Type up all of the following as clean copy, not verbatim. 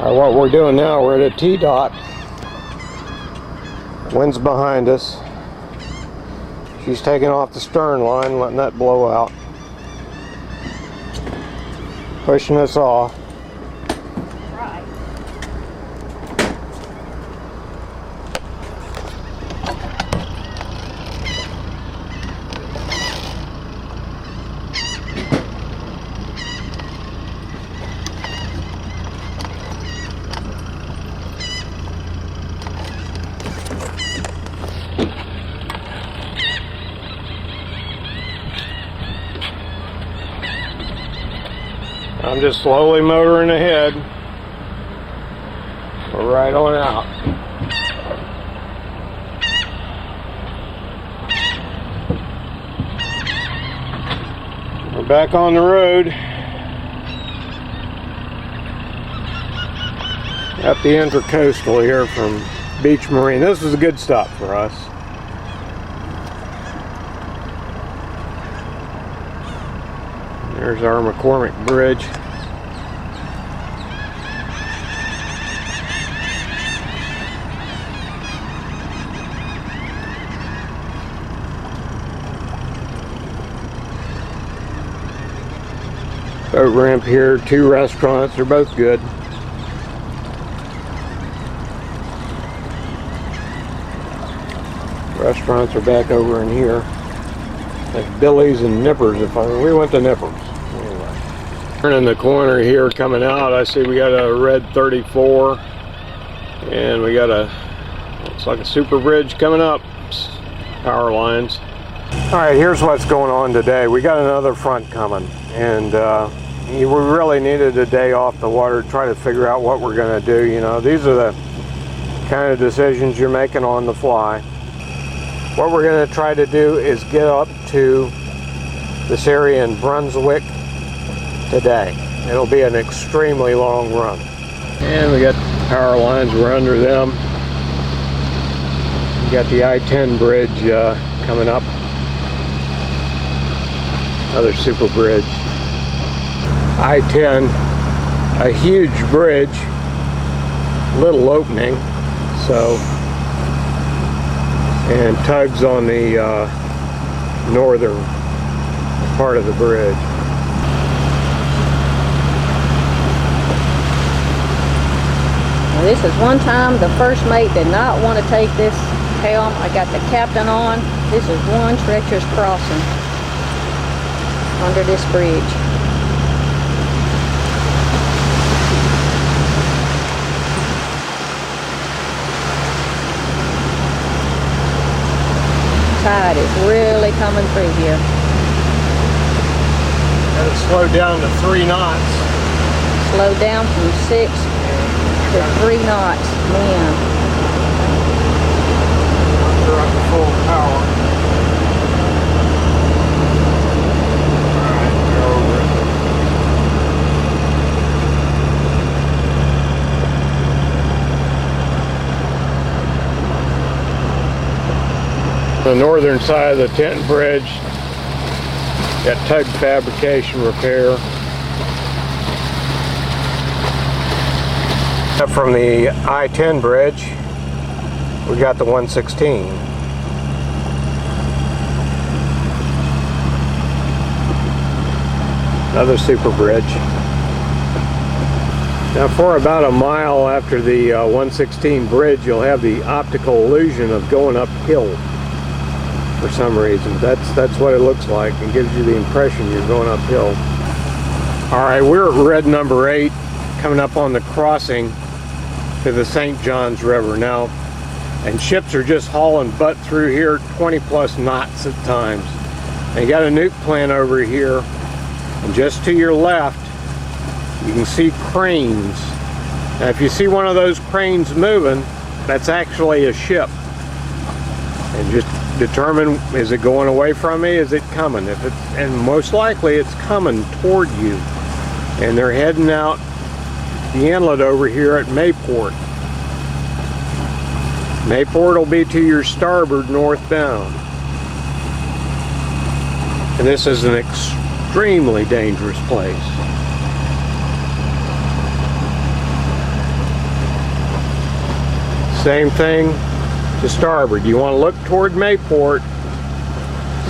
Alright, what we're doing now, we're at a T-dot. Wind's behind us. She's taking off the stern line, letting that blow out. Pushing us off. Right. I'm just slowly motoring ahead. We're right on out. We're back on the road. Up the intercoastal here from Beach Marine. This is a good stop for us. There's our McCormick Bridge. Boat ramp here, 2 restaurants, they're both good. Restaurants are back over in here. Like Billy's and Nippers. We went to Nippers. Anyway. Turning the corner here, coming out, I see we got a red 34, and we got looks like a super bridge coming up. Power lines. All right, here's what's going on today. We got another front coming, and we really needed a day off the water to try to figure out what we're going to do. You know, these are the kind of decisions you're making on the fly. What we're going to try to do is get up to this area in Brunswick today. It'll be an extremely long run. And we got power lines, we're under them. We got the I-10 bridge coming up. Another super bridge. I-10, a huge bridge, little opening, so, and tugs on the northern part of the bridge. Now this is one time the first mate did not want to take this helm. I got the captain on. This is one treacherous crossing under this bridge. Tide is really coming through here. Got it slowed down to 3 knots. Slow down from 6 to 3 knots wind. We're up to full power. Alright, we're over it. The northern side of the Tenton Bridge, got tug fabrication repair. Up from the I-10 bridge, we got the 116. Another super bridge. Now for about a mile after the 116 bridge, you'll have the optical illusion of going uphill. For some reason, that's what it looks like. It gives you the impression you're going uphill. All right, we're at red number 8, coming up on the crossing to the St. Johns River now, and ships are just hauling butt through here, 20+ knots at times. And you got a nuke plant over here, and just to your left, you can see cranes. Now, if you see one of those cranes moving, that's actually a ship. And just determine, is it going away from me? Is it coming? If it's, and most likely it's coming toward you. And they're heading out the inlet over here at Mayport. Mayport will be to your starboard northbound. And this is an extremely dangerous place. Same thing to starboard. You want to look toward Mayport.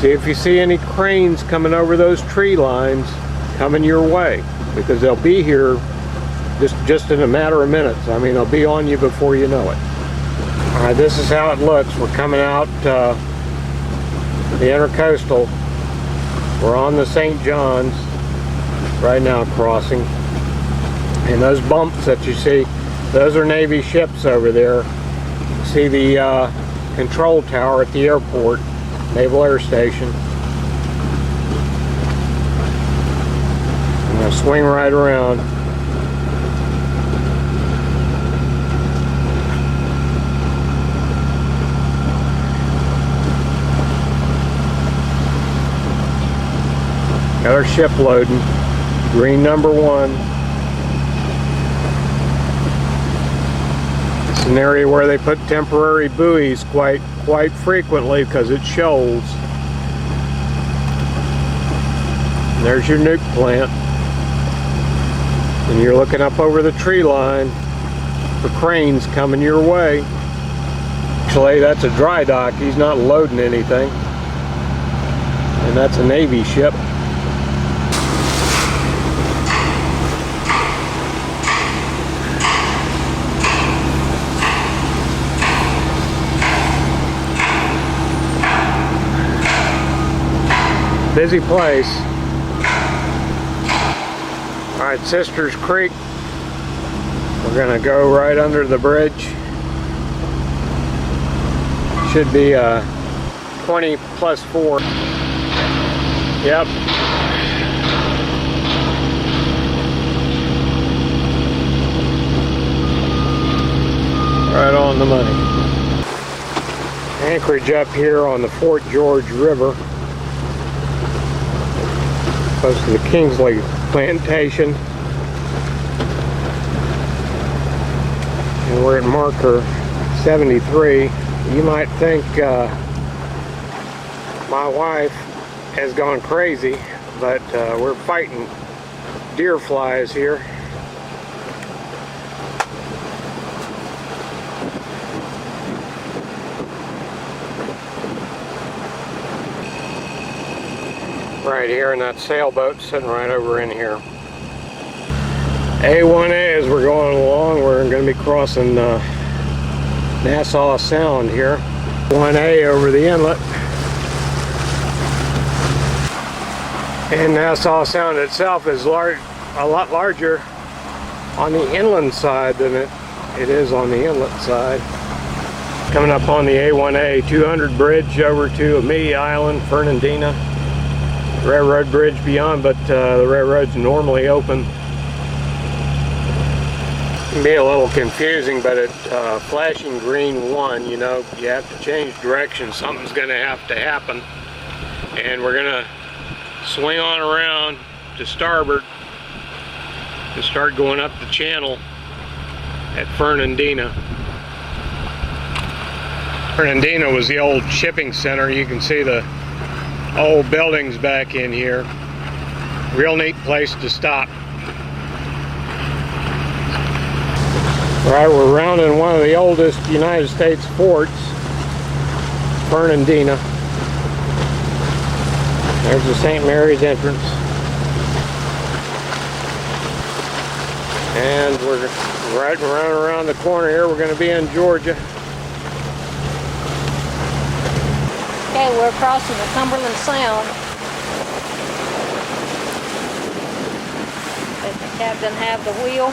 See if you see any cranes coming over those tree lines coming your way, because they'll be here just in a matter of minutes. I mean, they'll be on you before you know it. All right, this is how it looks. We're coming out the intercoastal. We're on the St. John's right now, crossing. And those bumps that you see, those are Navy ships over there. You see the control tower at the airport, Naval Air Station. I'm going to swing right around. Got our ship loading. Green number 1. It's an area where they put temporary buoys quite frequently because it shoals. And there's your nuke plant. And you're looking up over the tree line for cranes coming your way. Actually, that's a dry dock. He's not loading anything. And that's a Navy ship. Busy place. Alright, Sisters Creek. We're gonna go right under the bridge. Should be 20 plus 4. Yep. Right on the money. Anchorage up here on the Fort George River. Close to the Kingsley Plantation. And we're at marker 73. You might think my wife has gone crazy, but we're fighting deer flies here. Right here, and that sailboat sitting right over in here. A1A, as we're going along, we're going to be crossing Nassau Sound here. 1A over the inlet. And Nassau Sound itself is a lot larger on the inland side than it is on the inlet side. Coming up on the A1A 200 bridge over to Amee Island, Fernandina. Railroad bridge beyond, but the railroad's normally open. It can be a little confusing, but at flashing green 1, you know, you have to change direction. Something's going to have to happen. And we're going to swing on around to starboard to start going up the channel at Fernandina. Fernandina was the old shipping center. You can see the old buildings back in here. Real neat place to stop. Alright, we're rounding one of the oldest United States forts, Fernandina. There's the St. Mary's entrance. And we're right around the corner here. We're going to be in Georgia. Okay, we're crossing the Cumberland Sound. Let the captain have the wheel.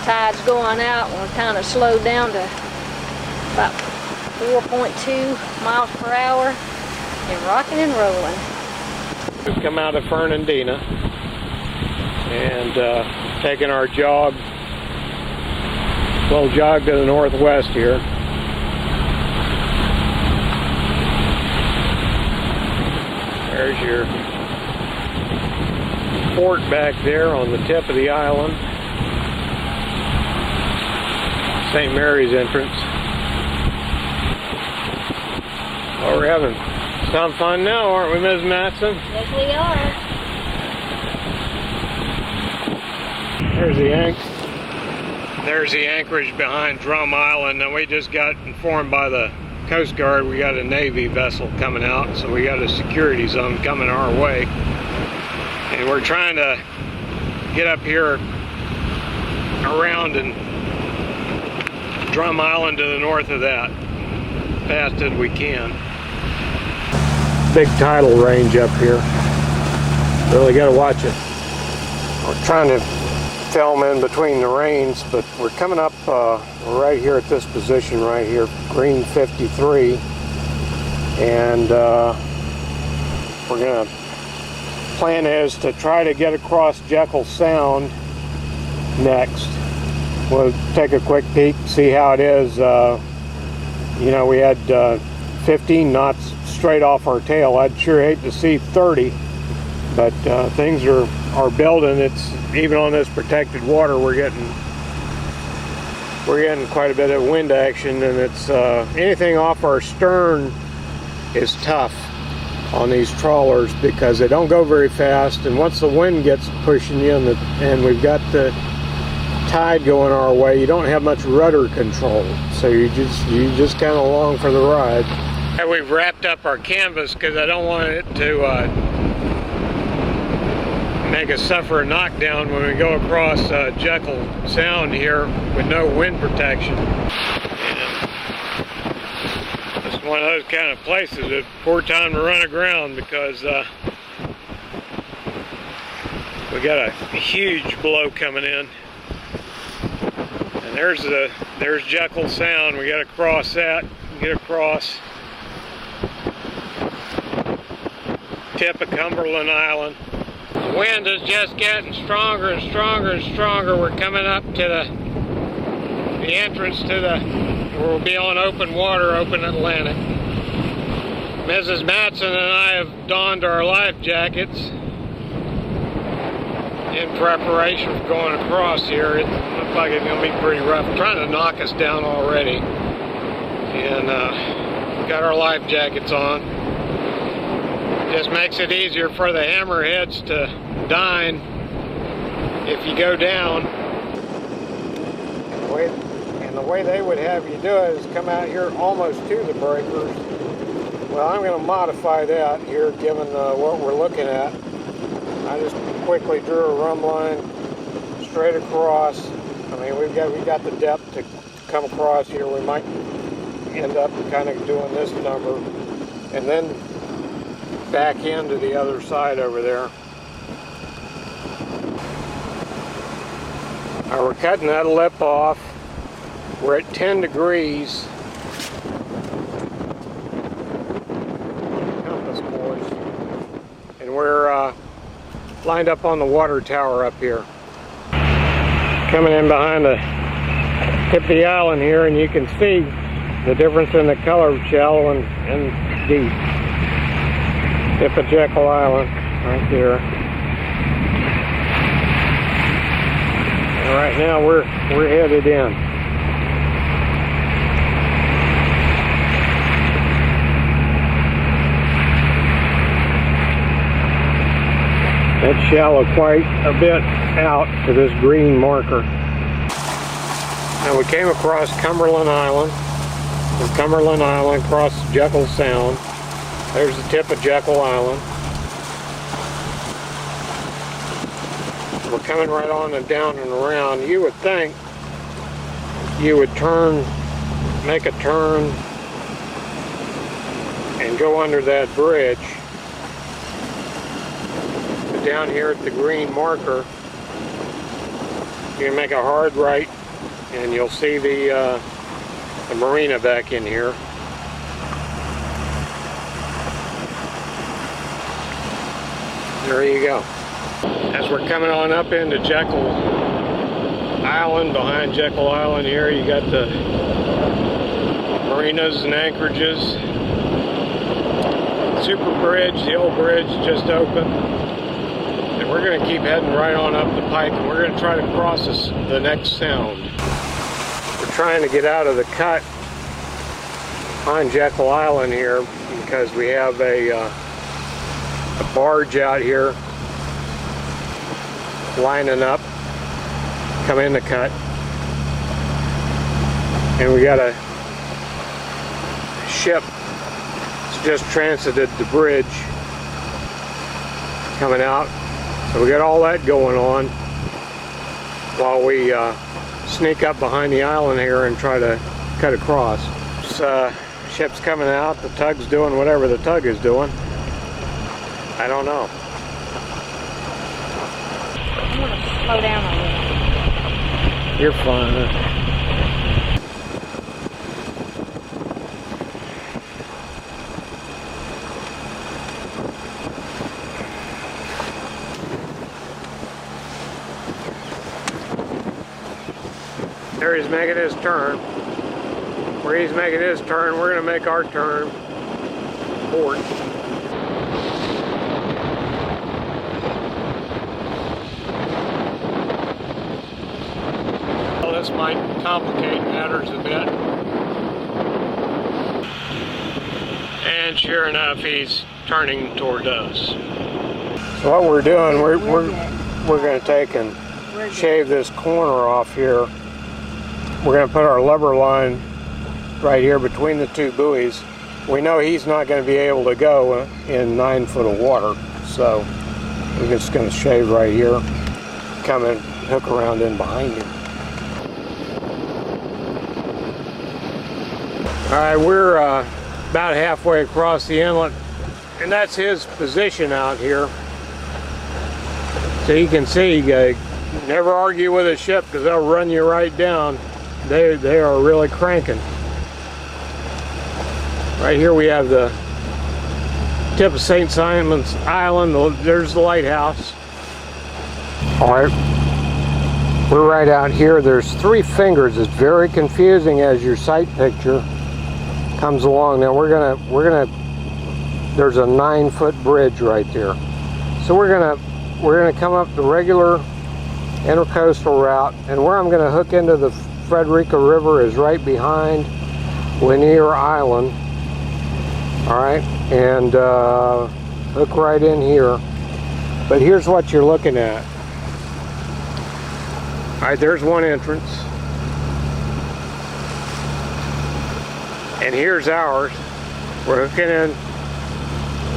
Tide's going out. We're kind of slowed down to about 4.2 miles per hour and rocking and rolling. We've come out of Fernandina and taking our jog. Little jog to the northwest here. There's your fort back there on the tip of the island. St. Mary's entrance. Oh, we're having some fun now, aren't we, Ms. Matson? Yes, we are. There's the anchorage behind Drum Island, and we just got informed by the Coast Guard we got a Navy vessel coming out, so we got a security zone coming our way. And we're trying to get up here around and Drum Island to the north of that, fast as we can. Big tidal range up here. Really got to watch it. We're trying to film in between the rains, but we're coming up we're right here at this position right here, green 53, and we're gonna plan is to try to get across Jekyll Sound next. We'll take a quick peek, see how it is. You know, we had 15 knots straight off our tail. I'd sure hate to see 30, but things are building. It's even on this protected water, we're getting quite a bit of wind action, and it's anything off our stern is tough on these trawlers because they don't go very fast, and once the wind gets pushing you and we've got the tide going our way, you don't have much rudder control, so you just kind of along for the ride. And we've wrapped up our canvas because I don't want it to make us suffer a knockdown when we go across Jekyll Sound here with no wind protection. And it's one of those kind of places that poor time to run aground because we got a huge blow coming in. And there's Jekyll Sound. We got to cross that, get across tip of Cumberland Island. The wind is just getting stronger and stronger and stronger. We're coming up to the entrance to where we'll be on open water, open Atlantic. Mrs. Matson and I have donned our life jackets in preparation for going across here. It looks like it's going to be pretty rough. Trying to knock us down already. And got our life jackets on. Just makes it easier for the hammerheads to dine if you go down. And the way they would have you do it is come out here almost to the breakers. Well, I'm going to modify that here given what we're looking at. I just quickly drew a run line straight across. I mean, we've got the depth to come across here. We might end up kind of doing this number and then back into the other side over there. We're cutting that lip off. We're at 10 degrees. Compass boys. And we're lined up on the water tower up here. Coming in behind the tip of the island here, and you can see the difference in the color of shallow and deep. Tip of Jekyll Island, right there. And right now we're headed in. It's shallow quite a bit out to this green marker. Now we came across Cumberland Island. From Cumberland Island across Jekyll Sound. There's the tip of Jekyll Island. We're coming right on and down and around. You would think you would make a turn and go under that bridge. But down here at the green marker, you can make a hard right and you'll see the marina back in here. There you go. As we're coming on up into Jekyll Island, behind Jekyll Island here, you got the marinas and anchorages. Super Bridge, the old bridge just opened. And we're going to keep heading right on up the pike, and we're going to try to cross the next sound. We're trying to get out of the cut on Jekyll Island here because we have a barge out here lining up, come in the cut. And we got a ship that's just transited the bridge coming out. So we got all that going on while we sneak up behind the island here and try to cut across. This ship's coming out, the tug's doing whatever the tug is doing. I don't know. I'm going to slow down a little. You're fine. There he's making his turn. Where he's making his turn, we're going to make our turn. Port. Well, this might complicate matters a bit. And sure enough, he's turning toward us. So what we're doing, we're going to take and shave this corner off here. We're going to put our lubber line right here between the two buoys. We know he's not going to be able to go in 9 foot of water, so we're just going to shave right here, come and hook around in behind him. Alright, we're about halfway across the inlet, and that's his position out here. So you can see, never argue with a ship because they'll run you right down. They are really cranking. Right here we have the tip of St. Simon's Island. There's the lighthouse. Alright, we're right out here. There's 3 fingers. It's very confusing as your sight picture comes along. Now we're gonna there's a 9 foot bridge right there. So we're gonna come up the regular intercoastal route, and where I'm gonna hook into the Frederica River is right behind Lanier Island. Alright, and hook right in here. But here's what you're looking at. Alright, there's one entrance. And here's ours. We're hooking in.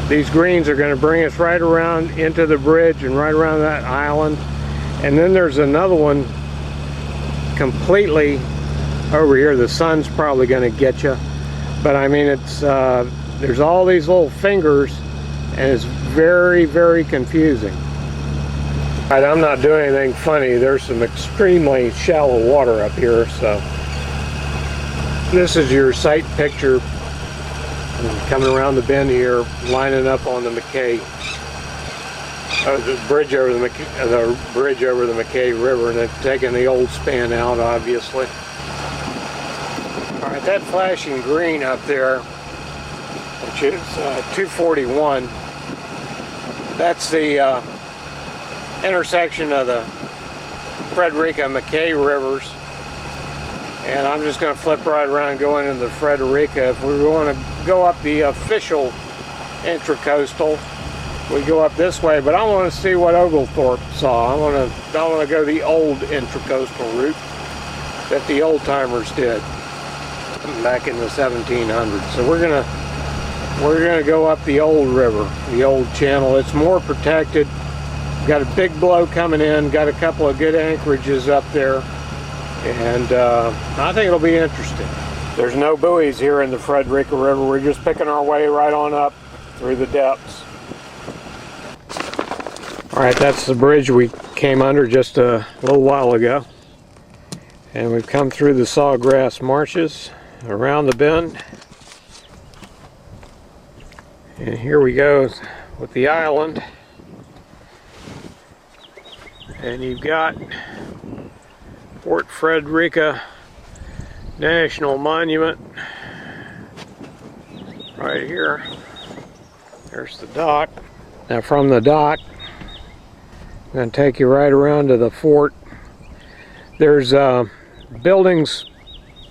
These greens are going to bring us right around into the bridge and right around that island. And then there's another one completely over here. The sun's probably going to get you. But I mean, it's there's all these little fingers, and it's very, very confusing. Alright, I'm not doing anything funny. There's some extremely shallow water up here, so this is your sight picture coming around the bend here, lining up on the McKay, the bridge over the McKay River, and then taking the old span out, obviously. All right, that flashing green up there, which is 241, that's the intersection of the Frederica and McKay rivers. And I'm just going to flip right around and go into the Frederica. If we want to go up the official intracoastal, we go up this way. But I want to see what Oglethorpe saw. I want to go the old intracoastal route that the old timers did back in the 1700s. So we're gonna go up the old river, the old channel. It's more protected. Got a big blow coming in. Got a couple of good anchorages up there. And I think it'll be interesting. There's no buoys here in the Frederica River. We're just picking our way right on up through the depths. Alright, that's the bridge we came under just a little while ago. And we've come through the sawgrass marshes around the bend. And here we go with the island. And you've got Fort Frederica National Monument right here. There's the dock. Now from the dock, I'm going to take you right around to the fort. There's buildings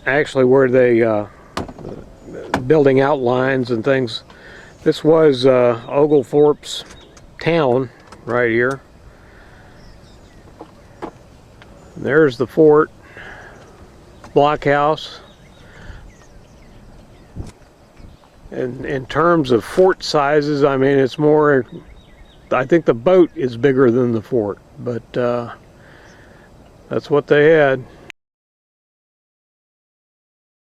actually where they building outlines and things. This was Oglethorpe's town right here. There's the fort blockhouse. And in terms of fort sizes, I mean, it's more, I think the boat is bigger than the fort, but that's what they had.